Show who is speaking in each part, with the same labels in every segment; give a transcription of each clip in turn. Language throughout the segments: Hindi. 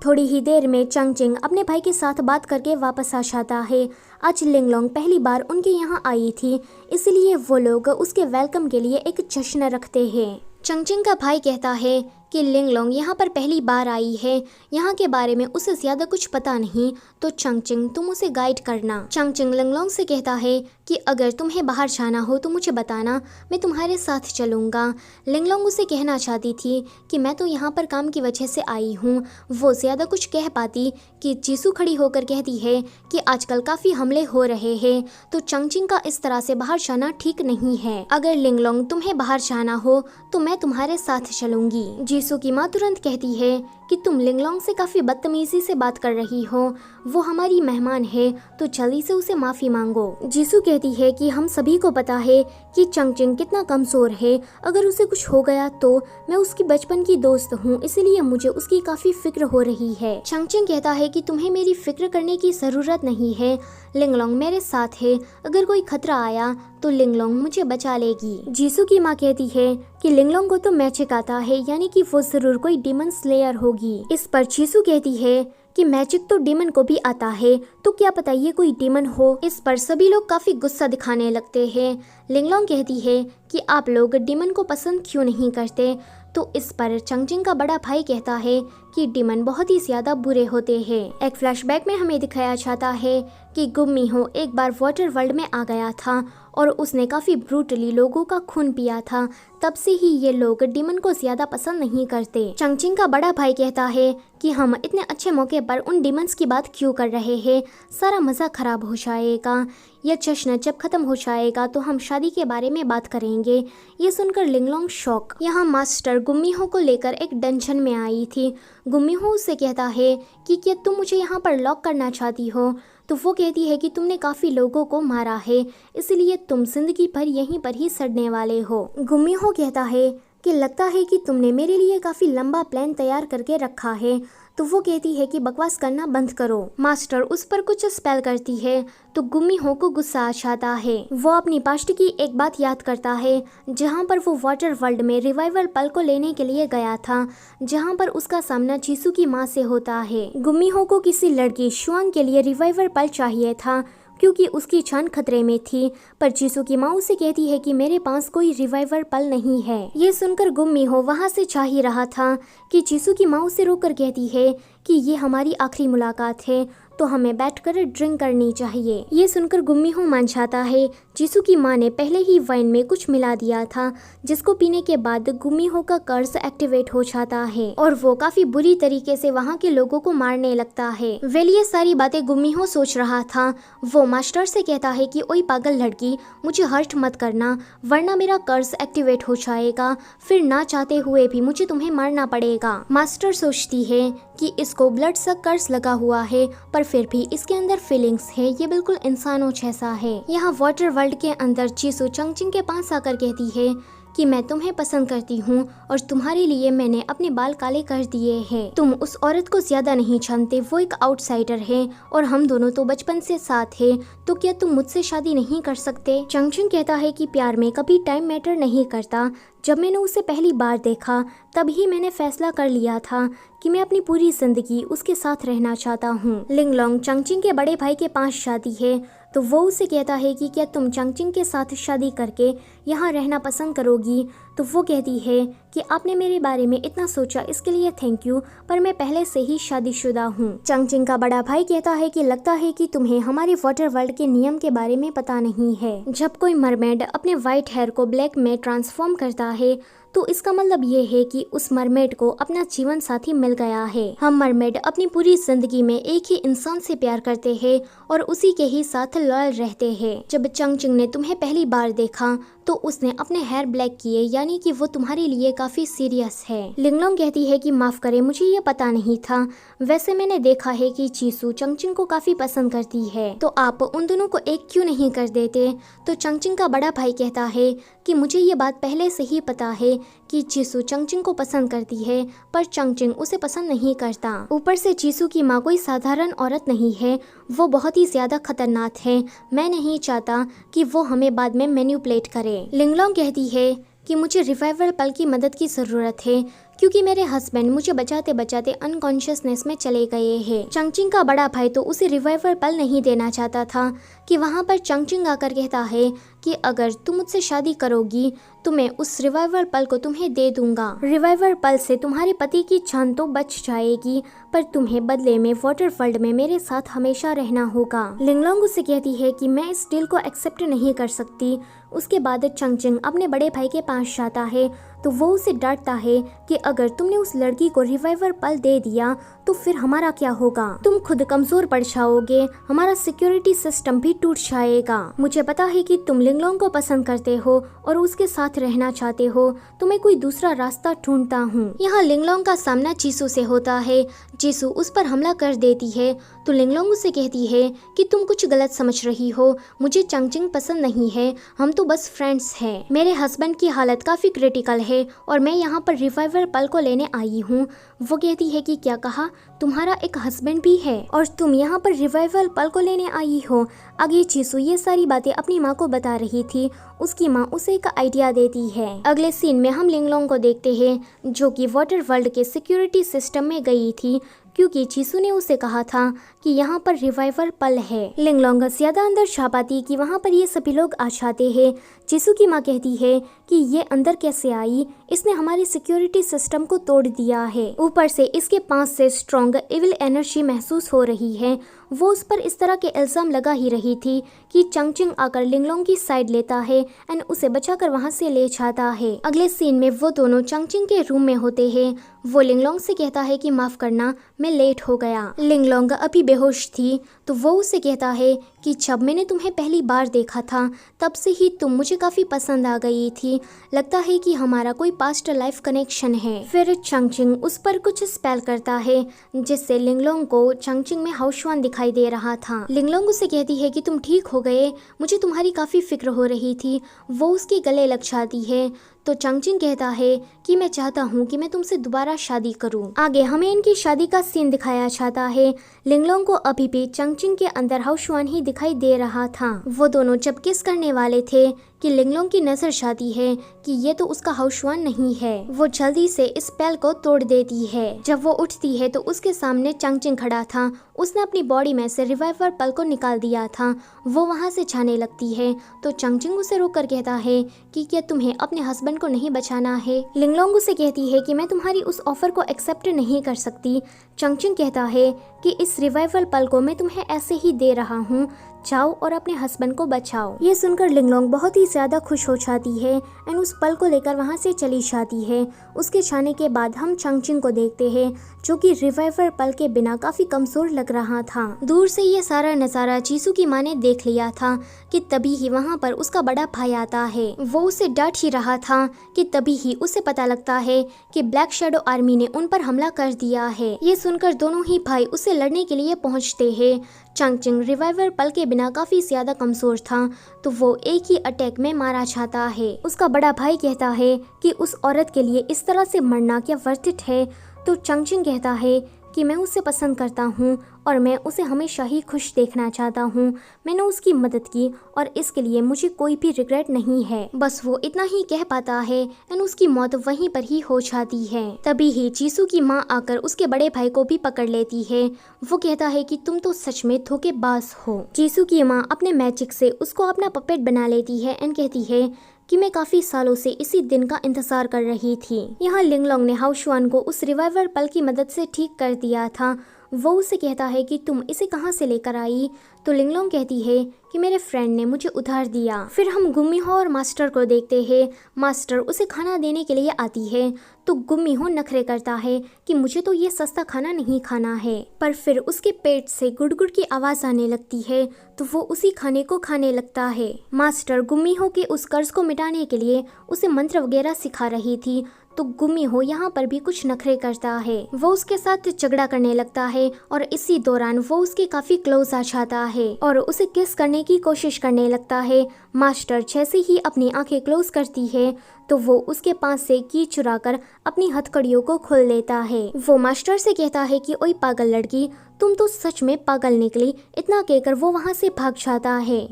Speaker 1: थोड़ी ही देर में चंगचिंग अपने भाई के साथ बात करके वापस आ जाता है। आज लिंगलोंग पहली बार उनके यहाँ आई थी, इसलिए वो लोग उसके वेलकम के लिए एक जश्न रखते हैं। चंगचिंग का भाई कहता है कि लिंगलोंग यहाँ पर पहली बार आई है, यहाँ के बारे में उसे ज़्यादा कुछ पता नहीं, तो चंगचिंग तुम उसे गाइड करना। चंगचिंग लिंगलोंग से कहता है कि अगर तुम्हें बाहर जाना हो तो मुझे बताना, मैं तुम्हारे साथ चलूँगा। लिंगलोंग उसे कहना चाहती थी कि मैं तो यहाँ पर काम की वजह से आई हूँ। वो ज़्यादा कुछ कह पाती कि जीसू खड़ी होकर कहती है कि आजकल काफ़ी हमले हो रहे हैं, तो चंगचिंग का इस तरह से बाहर जाना ठीक नहीं है। अगर लिंगलोंग तुम्हें बाहर जाना हो तो मैं तुम्हारे साथ चलूँगी। जीसू की माँ तुरंत कहती है कि तुम लिंगलोंग से काफ़ी बदतमीजी से बात कर रही हो, वो हमारी मेहमान है, तो जल्दी से उसे माफ़ी मांगो। जीसू कहती है कि हम सभी को पता है कि चंगचिंग कितना कमज़ोर है, अगर उसे कुछ हो गया तो मैं उसकी बचपन की दोस्त हूँ, इसलिए मुझे उसकी काफ़ी फिक्र हो रही है। चंगचिंग कहता है कि तुम्हें मेरी फिक्र करने की ज़रूरत नहीं है, लिंगलोंग मेरे साथ है, अगर कोई खतरा आया तो लिंगलोंग मुझे बचा लेगी। जीसू की माँ कहती है कि लिंगलोंग को तो मैजिक आता है, यानी कि वो जरूर कोई डीमन स्लेयर होगी। इस पर जीसू कहती है कि मैजिक तो डीमन को भी आता है, तो क्या पता ये कोई डीमन हो। इस पर सभी लोग काफी गुस्सा दिखाने लगते हैं। लिंगलोंग कहती है कि आप लोग डीमन को पसंद क्यों नहीं करते, तो इस पर चंगचिंग का बड़ा भाई कहता है कि डीमन बहुत ही ज्यादा बुरे होते हैं। एक फ्लैशबैक में हमें दिखाया जाता है कि गुम्मीहो एक बार वाटर वर्ल्ड में आ गया था और उसने काफी ब्रूटली लोगों का खून पिया था। तब से ही ये लोग डीमन को ज्यादा पसंद नहीं करते। चंगचिंग का बड़ा भाई कहता है कि हम इतने अच्छे मौके पर उन डीमंस की बात क्यों कर रहे हैं, सारा मजा खराब हो जाएगा। यह जश्न जब खत्म हो जाएगा तो हम शादी के बारे में बात करेंगे। ये सुनकर लिंगलोंग शॉक। यहाँ मास्टर गुम्मीहो को लेकर एक डंजन में आई थी। गुम्मीहो उससे कहता है कि क्या तुम मुझे यहाँ पर लॉक करना चाहती हो, तो वो कहती है कि तुमने काफ़ी लोगों को मारा है, इसलिए तुम जिंदगी भर यहीं पर ही सड़ने वाले हो। गुम्मीहो कहता है कि लगता है कि तुमने मेरे लिए काफ़ी लंबा प्लान तैयार करके रखा है, तो वो कहती है कि बकवास करना बंद करो। मास्टर उस पर कुछ स्पेल करती है तो गुम्मीहो को गुस्सा आ जाता है। वो अपनी पास्ट की एक बात याद करता है, जहाँ पर वो वाटर वर्ल्ड में रिवाइवल पल को लेने के लिए गया था, जहाँ पर उसका सामना जीसू की माँ से होता है। गुम्मीहो को किसी लड़की शुआंग के लिए रिवाइवल पल चाहिए था, क्योंकि उसकी जान खतरे में थी, पर जीसू की माँ उसे कहती है कि मेरे पास कोई रिवाइवल पल नहीं है। ये सुनकर गुम्मीहो वहाँ से जा ही रहा था कि जीसू की माँ उसे रोककर कहती है कि ये हमारी आखिरी मुलाकात है, तो हमें बैठकर ड्रिंक करनी चाहिए। ये सुनकर गुम्मीहो मान जाता है। जीसू की माँ ने पहले ही वाइन में कुछ मिला दिया था, जिसको पीने के बाद गुम्मीहो का कर्स एक्टिवेट हो जाता है और वो काफी बुरी तरीके से वहाँ के लोगों को मारने लगता है। वेल ये सारी बातें गुम्मीहो सोच रहा था। वो मास्टर से कहता है कि ओए पागल लड़की, मुझे हर्ट मत करना, वरना मेरा कर्स एक्टिवेट हो जाएगा, फिर ना चाहते हुए भी मुझे तुम्हें मारना पड़ेगा। मास्टर सोचती है कि इसको ब्लड सक कर्स लगा हुआ है, पर फिर भी इसके अंदर फीलिंग्स है, ये बिल्कुल इंसानों जैसा है। यहाँ वाटर वर्ल्ड के अंदर जीसू चंगचिंग के पास आकर कहती है कि मैं तुम्हें पसंद करती हूँ और तुम्हारे लिए मैंने अपने बाल काले कर दिए हैं। तुम उस औरत को ज्यादा नहीं जानते, वो एक आउटसाइडर है और हम दोनों तो बचपन से साथ हैं, तो क्या तुम मुझसे शादी नहीं कर सकते। चंगचिंग कहता है कि प्यार में कभी टाइम मैटर नहीं करता। जब मैंने उसे पहली बार देखा तब ही मैंने फैसला कर लिया था कि मैं अपनी पूरी जिंदगी उसके साथ रहना चाहता हूँ। लिंगलोंग चंगचिंग के बड़े भाई के पास जाती है तो वो उसे कहता है कि क्या तुम चंगचिंग के साथ शादी करके यहाँ रहना पसंद करोगी, तो वो कहती है कि आपने मेरे बारे में इतना सोचा, इसके लिए थैंक यू, पर मैं पहले से ही शादीशुदा हूँ। चंगचिंग का बड़ा भाई कहता है कि लगता है कि तुम्हें हमारे वाटर वर्ल्ड के नियम के बारे में पता नहीं है। जब कोई मरमेड अपने व्हाइट हेयर को ब्लैक में ट्रांसफॉर्म करता है तो इसका मतलब ये है कि उस मरमेड को अपना जीवन साथी मिल गया है। हम मरमेड अपनी पूरी जिंदगी में एक ही इंसान से प्यार करते हैं और उसी के ही साथ लॉयल रहते हैं। जब चंगचिंग ने तुम्हें पहली बार देखा तो उसने अपने हेयर ब्लैक किए, यानी कि वो तुम्हारे लिए काफी सीरियस है। लिंगलोंग कहती है कि माफ करें, मुझे ये पता नहीं था, वैसे मैंने देखा है कि जीसू चंगचिंग को काफी पसंद करती है, तो आप उन दोनों को एक क्यों नहीं कर देते। तो चंगचिंग का बड़ा भाई कहता है कि मुझे ये बात पहले से ही पता है कि जीसू चंगचिंग को पसंद करती है, पर चंगचिंग उसे पसंद नहीं करता। ऊपर से जीसू की माँ कोई साधारण औरत नहीं है, वो बहुत ही ज्यादा खतरनाक है। मैं नहीं चाहता कि वो हमें बाद में मैनिपुलेट करे। लिंगलोंग कहती है कि मुझे रिवाइवल पल की मदद की ज़रूरत है, क्योंकि मेरे हस्बैंड मुझे बचाते बचाते अनकॉन्शियसनेस में चले गए हैं। चंगचिंग का बड़ा भाई तो उसे रिवाइवल पल नहीं देना चाहता था कि वहाँ पर चंगचिंग आकर कहता है कि अगर तुम मुझसे शादी करोगी तो मैं उस रिवाइवल पल को तुम्हें दे दूंगा। रिवाइवल पल से तुम्हारे पति की जान तो बच जाएगी, पर तुम्हें बदले में वाटर वर्ल्ड में मेरे साथ हमेशा रहना होगा। लिंगलोंग उसे कहती है कि मैं इस डील को एक्सेप्ट नहीं कर सकती। उसके बाद चंगचिंग अपने बड़े भाई के पास जाता है तो वो उसे डांटता है कि अगर तुमने उस लड़की को रिवाइवल पल दे दिया तो फिर हमारा क्या होगा? तुम खुद कमजोर पड़ जाओगे, हमारा सिक्योरिटी सिस्टम भी टूट जाएगा। मुझे पता है कि तुम लिंगलोंग को पसंद करते हो और उसके साथ रहना चाहते हो, तो मैं कोई दूसरा रास्ता ढूंढता हूँ। यहाँ लिंगलोंग का सामना जीसू से होता है। जीसू उस पर हमला कर देती है तो लिंगलोंग उसे कहती है कि तुम कुछ गलत समझ रही हो, मुझे चंगचिंग पसंद नहीं है, हम तो बस फ्रेंड्स हैं। मेरे हस्बैंड की हालत काफी क्रिटिकल है और मैं यहाँ पर रिवाइवल पल को लेने आई हूँ। वो कहती है कि क्या कहा, तुम्हारा एक हस्बैंड भी है और तुम यहाँ पर रिवाइवल पल को लेने आई हो? आगे जीसू ये सारी बातें अपनी माँ को बता रही थी। उसकी माँ उसे एक आइडिया देती है। अगले सीन में हम लिंगलोंग को देखते हैं जो कि वाटर वर्ल्ड के सिक्योरिटी सिस्टम में गई थी क्योंकि जीसू ने उसे कहा था कि यहाँ पर रिवाइवल पल है। लिंगलोंग ज्यादा अंदर जा पाती कि वहाँ पर ये सभी लोग आ जाते हैं। जीसू की माँ कहती है कि ये अंदर कैसे आई, इसने हमारे सिक्योरिटी सिस्टम को तोड़ दिया है, ऊपर से इसके पास से स्ट्रॉन्ग इविल एनर्जी महसूस हो रही है। वो उस पर इस तरह के इल्जाम लगा ही रही थी कि चंगचिंग आकर लिंगलोंग की साइड लेता है एंड उसे बचाकर वहाँ से ले जाता है। अगले सीन में वो दोनों चंगचिंग के रूम में होते हैं। वो लिंगलोंग से कहता है कि माफ करना, मैं लेट हो गया। लिंगलोंग अभी बेहोश थी तो वो उसे कहता है कि जब मैंने तुम्हें पहली बार देखा था तब से ही तुम मुझे काफी पसंद आ गई थी, लगता है कि हमारा कोई पास्ट लाइफ कनेक्शन है। फिर चंगचिंग उस पर कुछ स्पेल करता है जिससे लिंगलोंग को चंगचिंग में हाउसवान दिखाई दे रहा था। लिंगलोंग उसे कहती है कि तुम ठीक हो गए, मुझे तुम्हारी काफी फिक्र हो रही थी। वो उसके गले लग जाती है तो चंगचिंग कहता है कि मैं चाहता हूँ कि मैं तुमसे दोबारा शादी करूँ। आगे हमें इनकी शादी का सीन दिखाया जाता है। लिंगलोंग को अभी भी चंगचिंग के अंदर हाउसवान ही दिखाई दे रहा था। वो दोनों जब किस करने वाले थे कि लिंगलोंग की नजर जाती है कि ये तो उसका हाउसवान नहीं है। वो जल्दी से इस स्पेल को तोड़ देती है। जब वो उठती है तो उसके सामने चंगचिंग खड़ा था। उसने अपनी बॉडी में से रिवाइवल पल को निकाल दिया था। वो वहाँ से जाने लगती है तो चंगचिंग उसे रोककर कहता है कि क्या तुम्हें अपने हस्बैंड को नहीं बचाना है? लिंगलोंग उसे कहती है कि मैं तुम्हारी उस ऑफर को एक्सेप्ट नहीं कर सकती। चंगचिंग कहता है कि इस रिवाइवल पल को मैं तुम्हें ऐसे ही दे रहा हूँ, जाओ और अपने हस्बैंड को बचाओ। ये सुनकर लिंगलोंग बहुत ही ज्यादा खुश हो जाती है एंड उस पल को लेकर वहाँ से चली जाती है। उसके जाने के बाद हम चंगचिंग को देखते हैं जो कि रिवाइवल पल के बिना काफी कमजोर लग रहा था। दूर से ये सारा नजारा जीसू की माँ ने देख लिया था कि तभी ही वहाँ पर उसका बड़ा भाई आता है। वो उसे डांट ही रहा था कि तभी ही उसे पता लगता है कि ब्लैक शैडो आर्मी ने उन पर हमला कर दिया है। ये सुनकर दोनों ही भाई उससे लड़ने के लिए पहुँचते हैं। चंगचिंग रिवाइवल पल के बिना काफी ज्यादा कमजोर था तो वो एक ही अटैक में मारा जाता है। उसका बड़ा भाई कहता है कि उस औरत के लिए इस तरह से मरना क्या वर्थ इट है? तो चंगचिंग कहता है कि मैं उसे पसंद करता हूँ और मैं उसे हमेशा ही खुश देखना चाहता हूँ। मैंने उसकी मदद की और इसके लिए मुझे कोई भी रिग्रेट नहीं है। बस वो इतना ही कह पाता है एंड उसकी मौत वहीं पर ही हो जाती है। तभी ही जीसू की माँ आकर उसके बड़े भाई को भी पकड़ लेती है। वो कहता है कि तुम तो सच में धोखेबाज हो। जीसू की माँ अपने मैजिक से उसको अपना पपेट बना लेती है एंड कहती है कि मैं काफी सालों से इसी दिन का इंतजार कर रही थी। यहाँ लिंगलोंग ने हाउसवान को उस रिवाइवल पल की मदद से ठीक कर दिया था। वो उसे कहता है कि तुम इसे कहाँ से लेकर आई? तो लिंगलोंग कहती है कि मेरे फ्रेंड ने मुझे उधार दिया। फिर हम गुम्मीहो और मास्टर को देखते हैं। मास्टर उसे खाना देने के लिए आती है तो गुम्मीहो नखरे करता है कि मुझे तो ये सस्ता खाना नहीं खाना है, पर फिर उसके पेट से गुड़गुड़ की आवाज आने लगती है तो वो उसी खाने को खाने लगता है। मास्टर गुम्मीहो के उस कर्ज को मिटाने के लिए उसे मंत्र वगैरह सिखा रही थी तो गुम्मीहो यहाँ पर भी कुछ नखरे करता है। वो उसके साथ झगड़ा करने लगता है और इसी दौरान वो उसके काफी क्लोज आ जाता है और उसे किस करने की कोशिश करने लगता है। मास्टर जैसे ही अपनी आंखें क्लोज करती है तो वो उसके पास से की चुराकर अपनी हथकड़ियों को खोल लेता है। वो मास्टर से कहता है कि ओए पागल लड़की, तुम तो सच में पागल निकली। इतना कहकर वो वहाँ से भाग जाता है।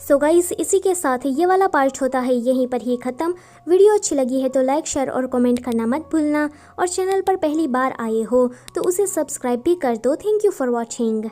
Speaker 1: सो गाइस, इसी के साथ ये वाला पार्ट होता है यहीं पर ही ख़त्म। वीडियो अच्छी लगी है तो लाइक, शेयर और कमेंट करना मत भूलना, और चैनल पर पहली बार आए हो तो उसे सब्सक्राइब भी कर दो। Thank you for watching.